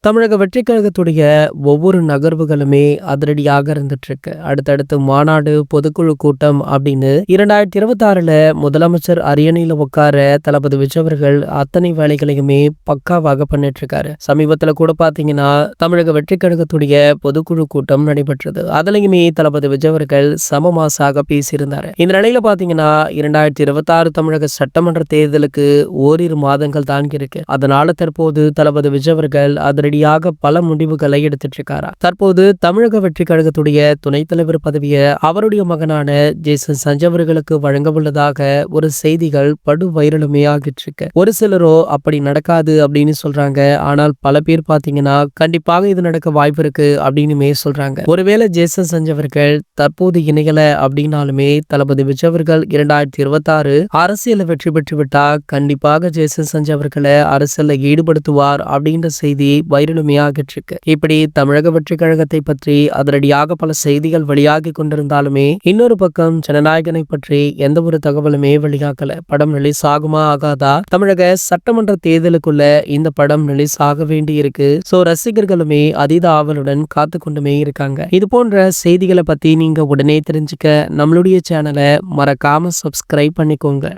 தமிழக வெற்றிக் கழகத்துடைய ஒவ்வொரு நகர்வுகளுமே அதிரடியாக இருந்துட்டு இருக்கு. அடுத்தடுத்து மாநாடு, பொதுக்குழு கூட்டம் அப்படின்னு 2026ல முதலமைச்சர் அரியணையில உட்கார தளபதி விஜய் அவர்கள் அத்தனை வேலைகளையுமே பக்காவாக பண்ணிட்டு இருக்காரு. சமீபத்துல கூட பாத்தீங்கன்னா தமிழக வெற்றிக் கழகத்துடைய பொதுக்குழு கூட்டம் நடைபெற்றது. அதுலயுமே தளபதி விஜய் அவர்கள் சமமாசாக பேசியிருந்தாரு. இந்த நிலையில பாத்தீங்கன்னா 2026 தமிழக சட்டமன்ற தேர்தலுக்கு ஓரிரு மாதங்கள் தான் இருக்கு. அதனால தற்போது தளபதி விஜய் அவர்கள் அதிரடியாக பல முடிவுகளை எடுத்துட்டு இருக்காரா. தற்போது தமிழக வெற்றி கழகத்துடைய துணைத் தலைவர் பதவியை அவருடைய மகனான ஜேசன் சஞ்சய் அவர்களுக்கு வழங்க உள்ளதாக ஒரு செய்திகள் படு வைரலுமே ஆகிட்டு இருக்கு. ஒரு சிலரோ அப்படி நடக்காது அப்படின்னு சொல்றாங்க. ஆனால் பல பேர் பாத்தீங்கன்னா கண்டிப்பாக இது நடக்க வாய்ப்பு இருக்கு அப்படின்னுமே சொல்றாங்க. ஒருவேளை ஜேசன் சஞ்சய் அவர்கள் தற்போது இணையல அப்படின்னாலுமே தளபதி விஜய் அவர்கள் 2026 அரசியல வெற்றி பெற்று விட்டா கண்டிப்பாக ஜேசன் சஞ்சய் அவர்களை அரசியல்ல ஈடுபடுத்துவார் அப்படின்ற செய்தி வைரலுமையாகிட்டு இருக்கு. இப்படி தமிழக வெற்றி கழகத்தை பற்றி அதிரடியாக பல செய்திகள் வெளியாகி கொண்டிருந்தாலுமே இன்னொரு பக்கம் ஜனநாயகனை பற்றி எந்த ஒரு தகவலுமே வெளியாகல. படம் ரிலீஸ் ஆகுமா ஆகாதா? தமிழக சட்டமன்ற தேர்தலுக்குள்ள இந்த படம் ரிலீஸ் ஆக வேண்டி இருக்கு. சோ ரசிகர்களுமே அதீத ஆவலுடன் காத்து கொண்டுமே இருக்காங்க. இது போன்ற செய்திகளை பத்தி நீங்க உடனே தெரிஞ்சுக்க நம்மளுடைய சேனலை மறக்காம சப்ஸ்கிரைப் பண்ணிக்கோங்க.